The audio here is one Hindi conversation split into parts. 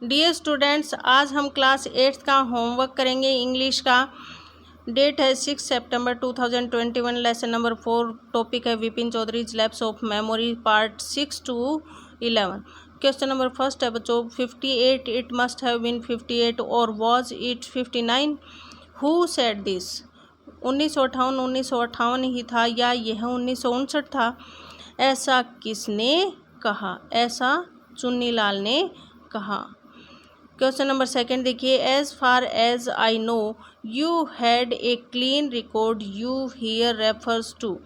डियर स्टूडेंट्स, आज हम क्लास 8th का होमवर्क करेंगे इंग्लिश का। डेट है 6 सितंबर 2021। लेसन नंबर 4, टॉपिक है Vipin Chaudhary's lapse of memory, part 6 to 11। Question number first है बच्चों, 58 इट मस्ट हैव बीन 58 और was it 59? Who said this? 1958 ही था या यह 1959 था? ऐसा किसने कहा? ऐसा चुन्नीलाल ने कहा। क्वेश्चन नंबर सेकंड देखिए, as far as I know you had a clean record you here refers to.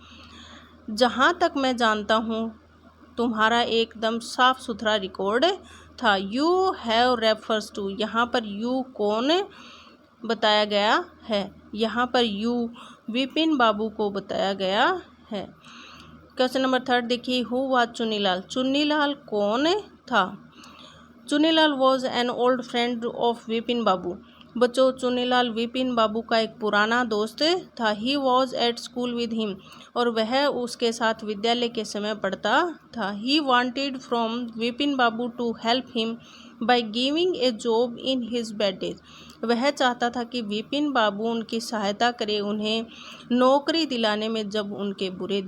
जहाँ तक मैं जानता हूँ तुम्हारा एकदम साफ सुथरा रिकॉर्ड था। यू हैव रेफर्स टू, यहाँ पर यू कौन बताया गया है? यहाँ पर यू विपिन बाबू को बताया गया है। क्वेश्चन नंबर थर्ड देखिए, हु वाज चुन्नीलाल? चुन्नीलाल कौन था? Chunnilal was an old friend of Vipin Babu. बच्चों, चुन्नीलाल विपिन बाबू का एक पुराना दोस्त था। He was at school with him, और वह उसके साथ विद्यालय के समय पढ़ता था। He wanted from Vipin Babu to help him by giving a job in his bad days. वह चाहता था कि विपिन बाबू उनकी सहायता करे उन्हें नौकरी दिलाने में जब उनके बुरे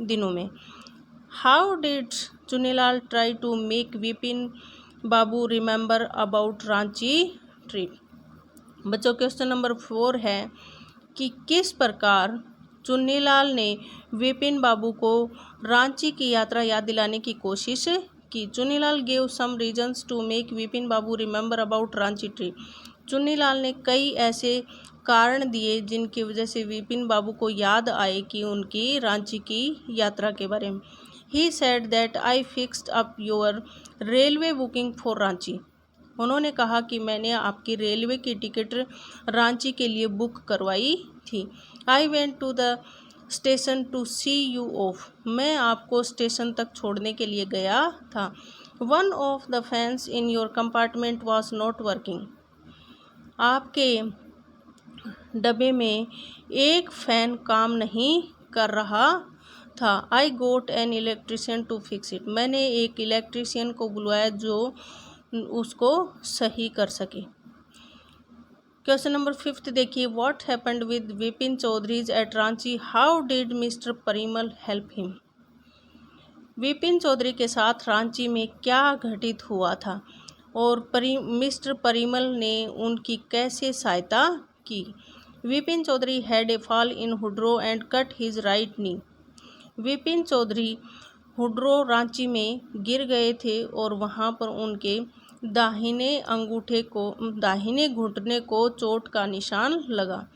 दिनों में। How did Chunnilal try to make Vipin Babu remember about Ranchi trip? बच्चों, क्वेश्चन नंबर 4 है कि किस प्रकार चुन्नीलाल ने विपिन बाबू को रांची की यात्रा याद दिलाने की कोशिश की? Chunnilal gave some reasons to make Vipin Babu remember about Ranchi trip. Chunnilal ने कई ऐसे कारण दिए जिनकी वजह से विपिन बाबू को याद आए कि उनकी रांची की यात्रा के बारे में। He said that I fixed up your railway booking for Ranchi. उन्होंने कहा कि मैंने आपकी रेलवे की टिकट रांची के लिए बुक करवाई थी। I went to the station to see you off। मैं आपको स्टेशन तक छोड़ने के लिए गया था। One of the fans in your compartment was not working। आपके डब्बे में एक फैन काम नहीं कर रहा था। I got an electrician to fix it. मैंने एक इलेक्ट्रीशियन को बुलवाया जो उसको सही कर सके। क्वेश्चन नंबर 5 देखिए, what happened with Vipin Chaudhary's at Ranchi? How did mister Parimal help him? Vipin Chaudhary के साथ रांची में क्या घटित हुआ था और मिस्टर परिमल ने उनकी कैसे सहायता की? Vipin Chaudhary had a fall in Hundru and cut his right knee. Vipin Chaudhary Hundru Ranchi में गिर गए थे और वहां पर उनके दाहिने घुटने को चोट का निशान लगा।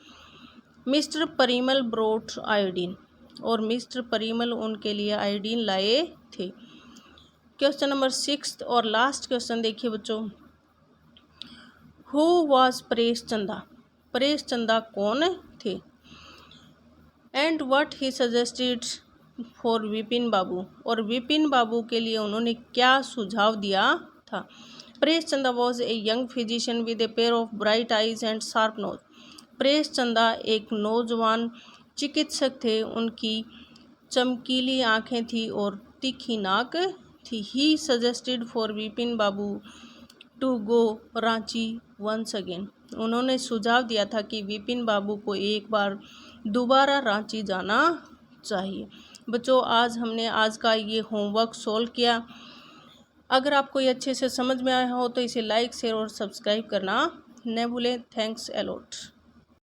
मिस्टर परिमल ब्रोट आयोडीन, और मिस्टर परिमल उनके लिए आयोडीन लाए थे। क्वेश्चन नंबर 6 और लास्ट क्वेश्चन देखिए बच्चों, हु वाज परेश चंदा? परेश चंदा कौन थे? And what he suggested for Vipin Babu, और विपिन बाबू के लिए उन्होंने क्या सुझाव दिया था? Paresh Chanda was a young physician with a pair of bright eyes and sharp nose. Paresh Chanda एक नौजवान चिकित्सक थे, उनकी चमकीली आंखें थी और तीखी नाक थी। He suggested for Vipin Babu to go Ranchi once again. उन्होंने सुझाव दिया था कि विपिन बाबू को एक बार दोबारा रांची जाना चाहिए। बच्चों, आज का ये होमवर्क सॉल्व किया। अगर आपको ये अच्छे से समझ में आया हो तो इसे लाइक, शेयर और सब्सक्राइब करना न भूलें। Thanks a lot.